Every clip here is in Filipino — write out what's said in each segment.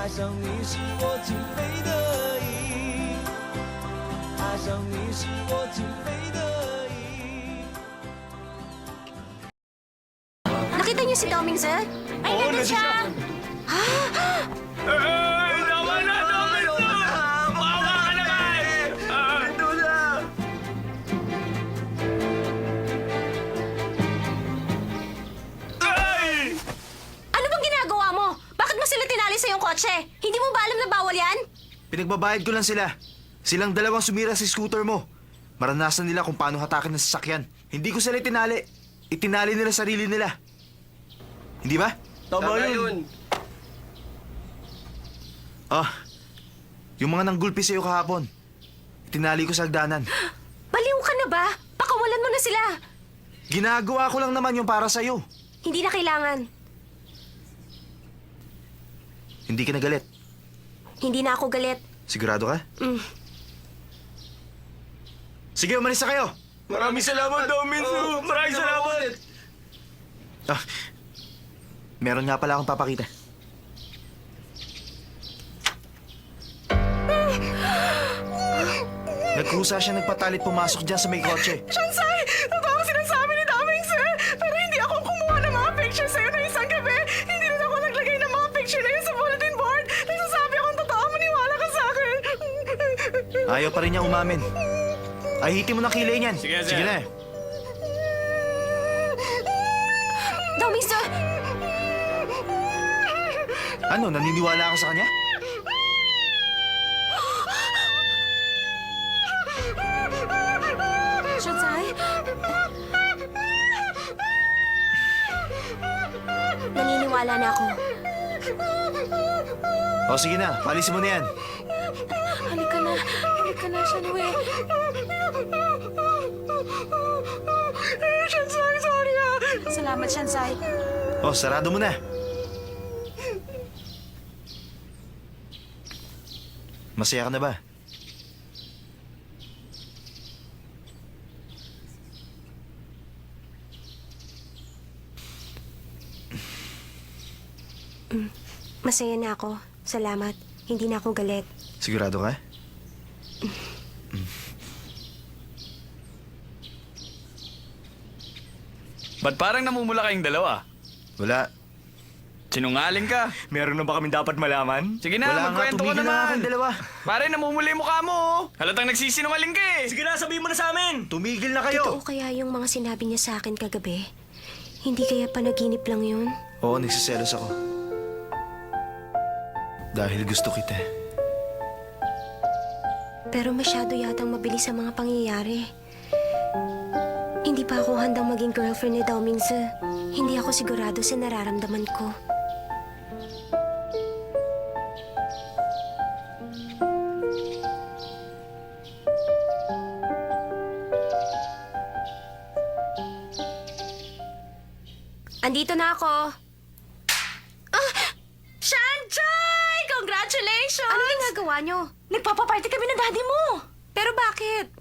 爱上你是我情非得已，爱上你是我情非得已。 Nakita niyo si Doming, sir? Ay, nandun siya! Tama na, Doming! Maawa ka naman! Ito na! Ay! Ano bang ginagawa mo? Bakit mo sila tinali sa iyong kotse? Hindi mo ba alam na bawal yan? Pinagbabayad ko lang sila. Silang dalawang sumira sa scooter mo. Maranasan nila kung paano hatakin ng sasakyan. Hindi ko sila itinali. Itinali nila sarili nila. Hindi ba? Tama yun! Ah, yung mga nanggulpi sa'yo kahapon. Itinali ko sa hagdanan. Baliw ka na ba? Pakawalan mo na sila! Ginagawa ko lang naman yung para sa'yo. Hindi na kailangan. Hindi ka nagalit. Hindi na ako galit. Sigurado ka? Mm. Sige, umalis na kayo! Maraming salamat, Doming! Maraming salamat! Ah, meron nga pala akong papakita. Nagkusa siya nagpatalit pumasok dyan sa may kotse. Shansai! Totoo ang sinasabi ni Daming, sir! Pero hindi ako kumuha ng mga picture sa'yo na isang gabi! Hindi rin ako naglagay ng mga picture na yun sa bulletin board! Nagsasabi akong totoo, maniwala ka sa akin! Ayaw pa rin niya umamin. Ahitin mo ng kilay niyan. Sige, sir. Sige na. Doming, sir! Ano, naniniwala ka sa kanya? Shansai? Naniniwala na ako. O sige na, palisin mo na yan. Halika na, Shanwe. Shansai, sorry ah! Salamat, Shansai. O, sarado mo na. Masaya ka na ba? Masaya na ako. Salamat. Hindi na ako galit. Sigurado ka? Ba't parang namumula kayong dalawa? Wala. Sinungaling ka. Meron na ba kami dapat malaman? Sige na, Wala nga, magkwento ka tumigil na naman. akong dalawa. Pare, namumula yung mukha mo. Oh. Halatang nagsisinungaling ka eh. Sige na, sabihin mo na sa amin! Tumigil na kayo! Totoo kaya yung mga sinabi niya sa akin kagabi? Hindi kaya panaginip lang yun? Oo, nagsiselos ako. Dahil gusto kita. Pero masyado yatang mabilis ang mga pangyayari. Hindi pa ako handang maging girlfriend ni Domingse. Hindi ako sigurado sa nararamdaman ko. Andito na ako. Shansai! Congratulations! Ano ginagawa niyo? Nagpapaparty kami ng daddy mo! Pero bakit?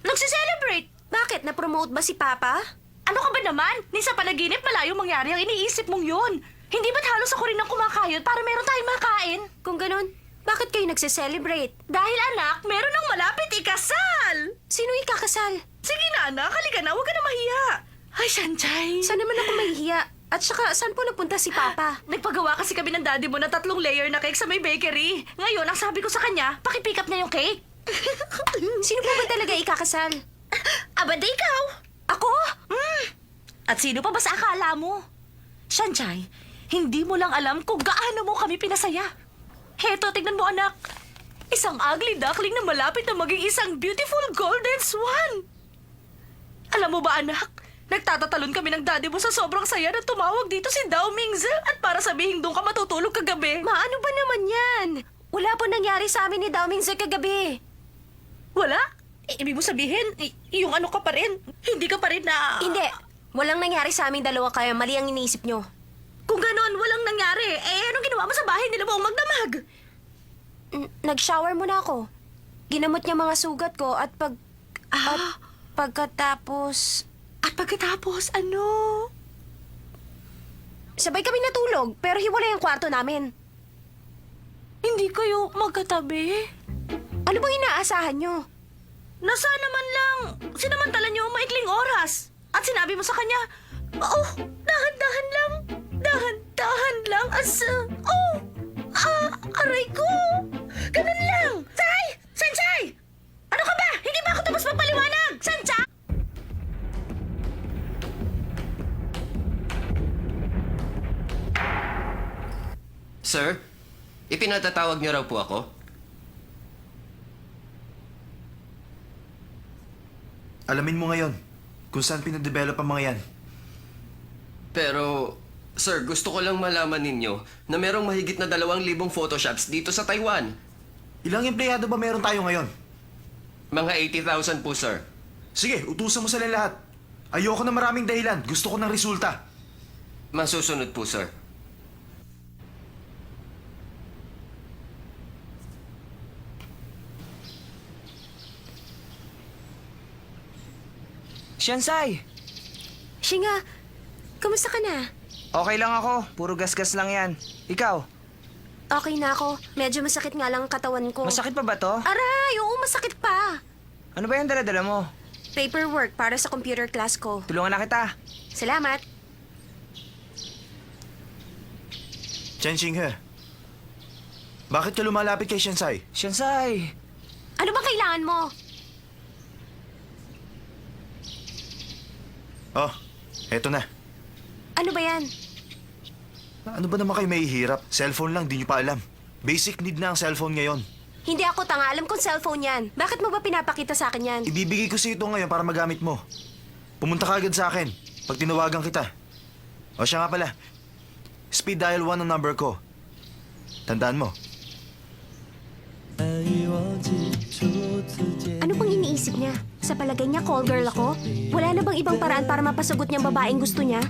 Nagsiselebrate! Bakit? Na-promote ba si Papa? Ano ka ba naman? Ni sa panaginip, malayo mangyari ang iniisip mong yun. Hindi ba't halos ako rin ang kumakayod para meron tayong makain? Kung ganun, bakit kayo nagse-celebrate? Dahil anak, meron ng malapit ikasal! Sino ikakasal? Sige na anak, halika na, huwag ka na mahiya. Ay, Shansai. Saan naman ako mahihiya? At saka, saan po napunta si Papa? Nagpagawa kasi kami ng daddy mo na 3 layer na cake sa may bakery. Ngayon, ang sabi ko sa kanya, pakipick up niya yung cake. Sino po ba talaga ikakasal? Aba, di ikaw. Ako? At sino pa ba sa akala mo? Shansai, hindi mo lang alam kung gaano mo kami pinasaya. Heto, tignan mo anak. Isang ugly duckling na malapit na maging isang beautiful golden swan. Alam mo ba anak, nagtatatalon kami ng daddy mo sa sobrang saya na tumawag dito si Dao Mingze at para sabihin doon ka matutulog kagabi. Maano ba naman yan? Wala po nangyari sa amin ni Daming sa kagabi. Wala? Ibig mo sabihin, yung ano ka pa rin? Hindi ka pa rin na... Hindi. Walang nangyari sa aming dalawa kaya mali ang iniisip nyo. Kung ganon, walang nangyari. Anong ginawa mo sa bahay nila buong magdamag? Nag-shower muna ako. Ginamot niya mga sugat ko at pagkatapos... At pagkatapos, ano? Sabay kami natulog pero hiwalay ang kwarto namin. Hindi kayo magkatabi? Ano bang inaasahan nyo? Nasa naman lang, sinamantala niyo ang maikling oras. At sinabi mo sa kanya, oh, dahan-dahan lang. Dahan-dahan lang. Aray ko. Ganun lang. Say! Sanchay! Ano ka ba? Hindi ba ako tapos magpaliwanag? Sanchay! Sir, ipinatatawag niyo raw po ako? Alamin mo ngayon kung saan pinadevelop ang mga yan. Pero, sir, gusto ko lang malaman ninyo na merong mahigit na 2,000 photoshops dito sa Taiwan. Ilang empleyado ba meron tayo ngayon? Mga 80,000 po, sir. Sige, utusan mo sila lahat. Ayoko na maraming dahilan. Gusto ko ng resulta. Masusunod po, sir. Shansai, Shinga, kamusta ka na? okay lang ako. Puro gasgas lang yan. Ikaw, Okay na ako. Medyo masakit nga lang ang katawan ko. masakit pa ba to? Aray, oo, masakit pa. Ano ba yung dala-dala mo? Paperwork para sa computer class ko. Tulungan na kita. Salamat. Chen Xinghe, bakit ka lumalapit kay Shensai? Shansai, Ano bang kailangan mo? Oh, eto na. Ano ba yan? Ano ba naman kayo mahihirap? Cellphone lang, di nyo pa alam. Basic need na ang cellphone ngayon. Hindi ako tanga. Alam kong cellphone yan. Bakit mo ba pinapakita sa akin yan? Ibibigay ko sa ito ngayon para magamit mo. Pumunta ka agad sa akin pag tinawagan kita. O siya nga pala, speed dial 1 ang number ko. Tandaan mo. 难以忘记初次见 Ano bang iniisip niya? Sa palagay niya, call girl ako? Wala na bang ibang paraan para mapasagot niyang babaeng gusto niya?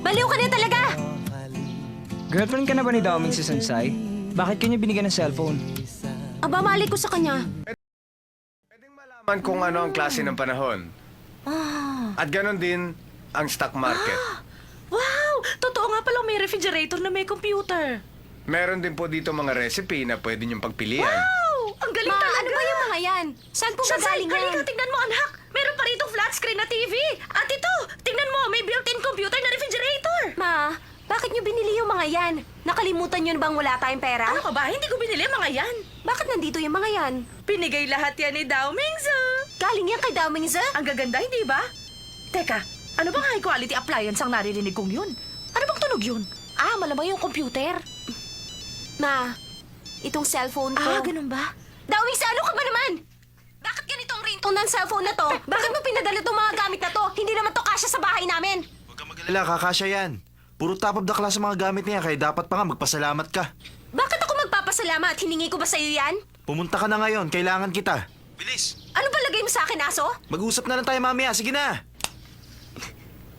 Baliw ka na talaga! girlfriend ka na ba ni Daoming si Shansai? Bakit kanya binigyan ng cellphone? Aba, mali ko sa kanya. Man kung ano ang klase ng panahon. At ganon din ang stock market. Wow! Totoo nga palang may refrigerator na may computer. Meron din po dito mga recipe na pwede niyong pagpilian. Wow! Ang galing Ma, talaga! ano ba yung mga yan? Saan po Shansai, gagaling yan? halika, tingnan mo, anak! Meron pa rito flat screen na TV! At ito, tingnan mo, may built-in computer na refrigerator! Ma, bakit niyo binili yung mga yan? Nakalimutan niyo na bang wala tayong pera? Ano ka ba? Hindi ko binili mga yan. Bakit nandito yung mga yan? Pinigay lahat yan ni Dao Mingzu. Galing yan kay Daomingza? Ang gaganda, hindi ba? Teka, ano bang high quality appliance ang naririnig kong yun? Ano bang tunog yun? Ah, malamang yung computer. Ma, itong cellphone ko. Ah, ganun ba? Daomingza, ano ka ba naman? Bakit ganito ang ringtone ng cellphone na to? Bakit mo pinadala itong mga gamit na to? Hindi naman to kasya sa bahay namin. Huwag kang mag-alala, kakasya yan. Puro top of the class ang mga gamit niya, kaya dapat pa nga magpasalamat ka. Bakit ako magpapasalamat? Hiningi ko ba sa'yo yan? Pumunta ka na ngayon, kailangan kita. Bilis! Ano ba lagay mo sa akin, aso? Mag-usap na lang tayo mamaya, sige na!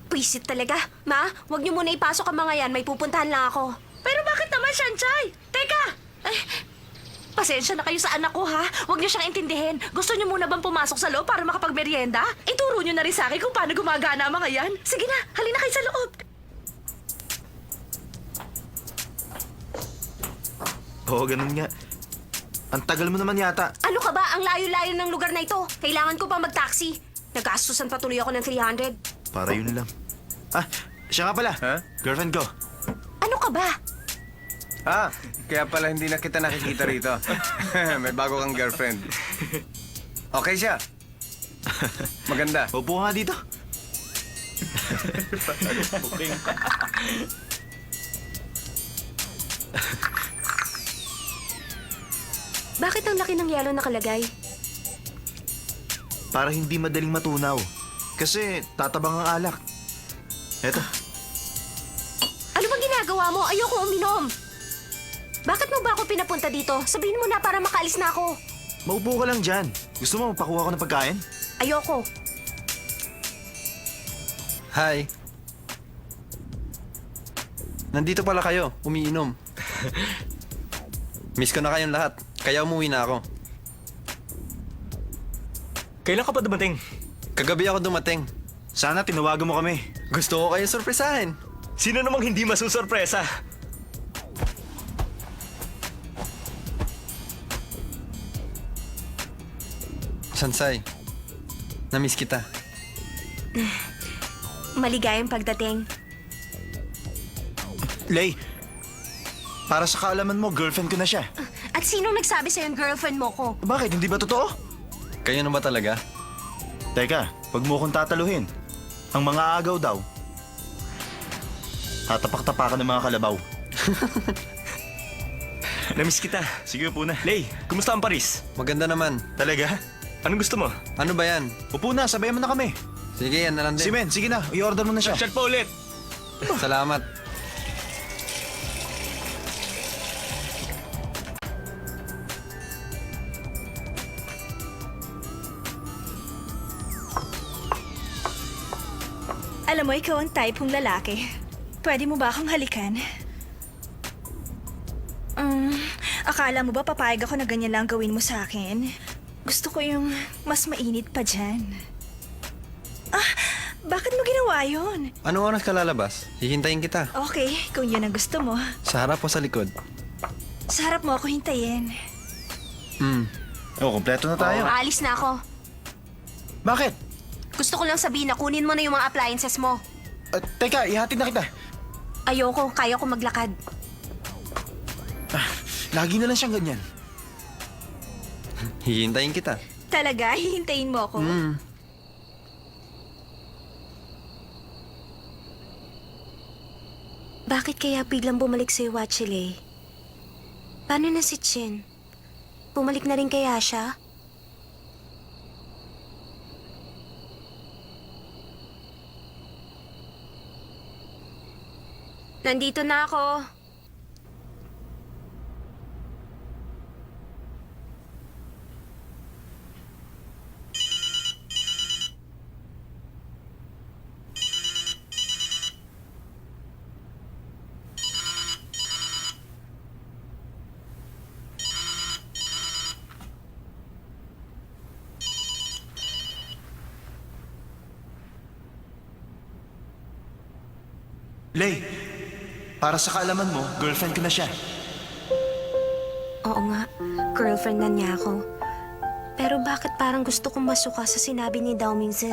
Pwisit talaga. Ma, huwag niyo muna ipasok ang mga yan. May pupuntahan lang ako. Pero bakit naman, Shanchay? Teka! Ay, pasensya na kayo sa anak ko, ha? Huwag niyo siyang intindihin. Gusto niyo muna bang pumasok sa loob para makapagmerienda? Ituro niyo na rin sa akin kung paano gumagana ang mga yan. Sige na, halina kayo sa loob. Oo, ganun nga. Ang tagal mo naman yata. Ano ka ba? Ang layo-layo ng lugar na ito. Kailangan ko pa mag-taxi. Nagastusan pa tuloy ako ng 300. Para yun lang. Ah, siya nga pala. Ha? Girlfriend ko. Ano ka ba? Ah, kaya pala hindi na kita nakikita rito. May bago kang girlfriend. Okay siya. Maganda. Upo nga dito. Bakit ang laki ng yelo nakalagay? Para hindi madaling matunaw. Kasi tatabang ang alak. Eto, Ano bang ginagawa mo? Ayoko uminom. Bakit mo ba ako pinapunta dito? Sabihin mo na para makaalis na ako. maupo ka lang dyan. Gusto mo magpakuha ko ng pagkain? Ayoko. Hi. Nandito pala kayo, umiinom. Miss ko na kayong lahat, kaya umuwi na ako. Kailan ka pa dumating? Kagabi ako dumating. Sana tinawagan mo kami. Gusto ko kayo sorpresahin. Sino namang hindi masusorpresa? Sansay, na-miss kita. Maligayang pagdating. Lay, para sa kaalaman mo, girlfriend ko na siya. At sinong nagsabi sa'yo yung girlfriend mo ko? Bakit? Hindi ba totoo? Kayo na ba talaga? Teka, wag mo kong tataluhin. Ang mga agaw daw. Tatapak-tapakan ng mga kalabaw. Namiss kita. Sige, upo na. Lay, kumusta ang Paris? Maganda naman. Talaga? Anong gusto mo? Ano ba yan? Upo na, sabayan mo na kami. Sige, yan na lang Si din. Men, sige na, i-order mo na siya. Chat pa ulit. Salamat. Alam mo, ikaw ang type kong lalaki. Pwede mo ba akong halikan? Akala mo ba papayag ako na ganyan lang gawin mo sa akin? Gusto ko yung mas mainit pa dyan. Bakit mo ginawa yun? Anong oras ka lalabas? Hihintayin kita. Okay, kung yun ang gusto mo. Sa harap o sa likod? Sa harap mo ako hintayin. Kompleto na tayo. Aalis na ako. Bakit? Gusto ko lang sabihin na kunin mo na yung mga appliances mo. Teka, ihatid na kita. Ayoko, kaya ko maglakad. Lagi na lang siyang ganyan. Hihintayin kita. Talaga? Hihintayin mo ako? Bakit kaya biglang bumalik si Wachile? Paano na si Chin? Bumalik na rin kaya siya? Nandito na ako. Lay, para sa kaalaman mo, girlfriend ko na siya. Oo nga, girlfriend na niya ako. Pero bakit parang gusto kong masuka sa sinabi ni Dao Mingzi?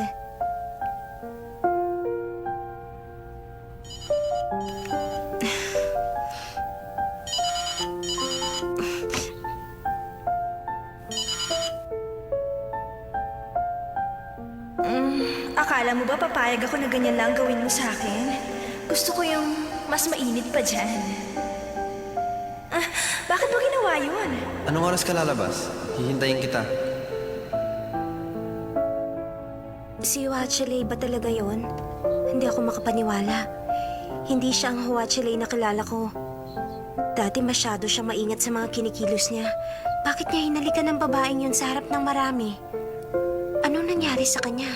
Akala mo ba papayag ako na ganyan lang gawin mo sa akin? Gusto ko yung mas mainit pa dyan. Bakit mo ginawa yun? Anong oras ka lalabas? Hihintayin kita. Si Huachile ba talaga yon? Hindi ako makapaniwala. Hindi siya ang Huachile na kilala ko. Dati masyado siya maingat sa mga kinikilos niya. Bakit niya hinalikan ng babaeng yun sa harap ng marami? Anong nangyari sa kanya?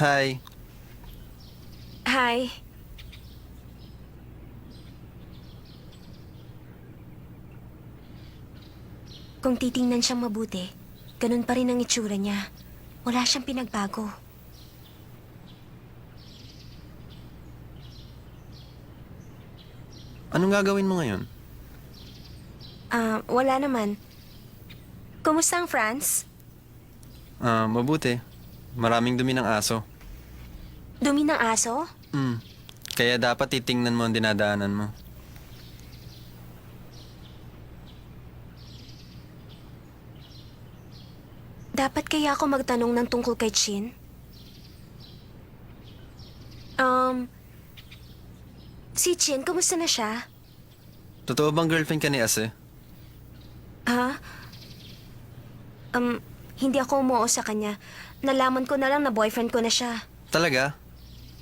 Hi. Hi. Kung titingnan siyang mabuti, ganun pa rin ang itsura niya. Wala siyang pinagbago. Anong gagawin mo ngayon? Wala naman. Kumusta ang France? Mabuti. Maraming dumi ng aso. Dumi ng aso? Kaya dapat titingnan mo ang dinadaanan mo. Dapat kaya ako magtanong ng tungkol kay Chin? Si Chin, kumusta na siya? Totoo bang girlfriend ka ni Ase? Ha? Hindi ako umuo sa kanya. Nalaman ko na lang na boyfriend ko na siya. Talaga?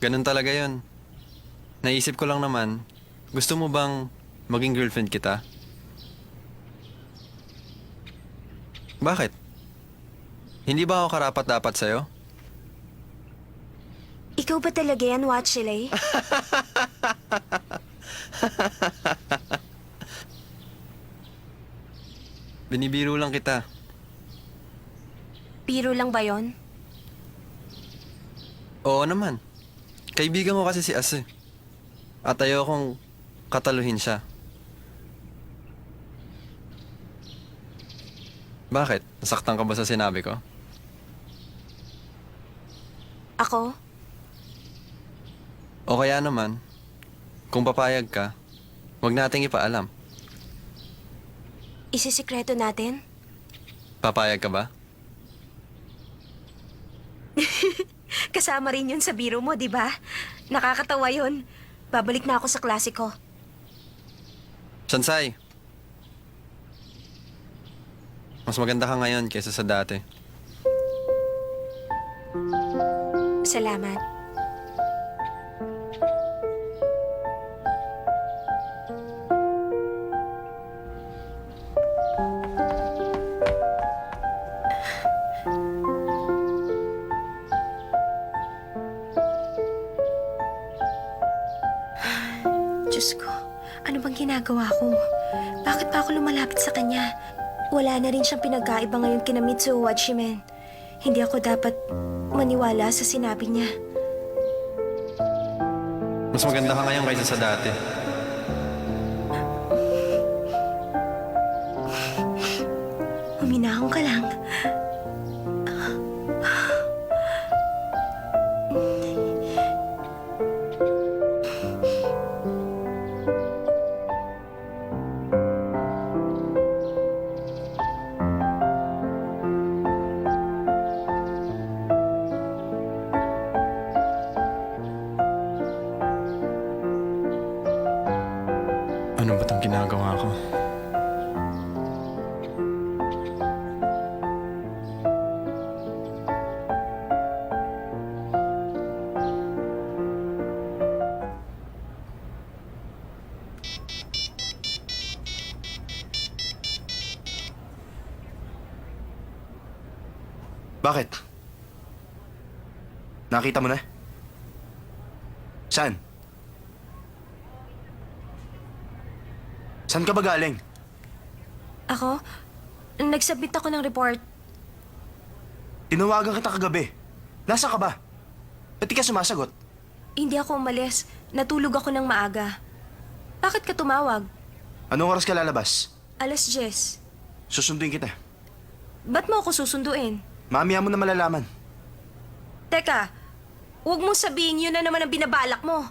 Ganun talaga yon. Naisip ko lang naman, gusto mo bang maging girlfriend kita? Bakit? Hindi ba ako karapat-dapat sa'yo? Ikaw ba talaga yan, Wachile? Binibiro lang kita. Biro lang ba yon? Oo naman. Kaibigan ko kasi si As eh. At ayokong kataluhin siya. Bakit? Nasaktan ka ba sa sinabi ko? Ako? O kaya naman, kung papayag ka, huwag nating ipaalam. Isisikreto natin? Papayag ka ba? Kasama rin yun sa biro mo, di ba? Nakakatawa yun. Babalik na ako sa klase ko. Sansay, mas maganda ka ngayon kaysa sa dati. Salamat. Diyos ko, ano bang ginagawa ko? Bakit pa ako lumalapit sa kanya? Wala na rin siyang pinagkaiba ngayon kina Mitsuo Hachimen. Hindi ako dapat maniwala sa sinabi niya. Mas maganda ka ngayon kaysa sa dati. Huminahon ka lang. Ano ba itong ginagawa ko? Bakit? Nakita mo na? Saan? Saan ka ba galing? Ako? Nagsubmit ako ng report. Tinawagan kita kagabi. Nasa ka ba? Ba't di ka sumasagot? Hindi ako umalis. Natulog ako ng maaga. Bakit ka tumawag? Anong oras ka lalabas? 10:00. Susunduin kita. Ba't mo ako susunduin? Mamaya mo na malalaman. Teka, huwag mong sabihin yun na naman ang binabalak mo.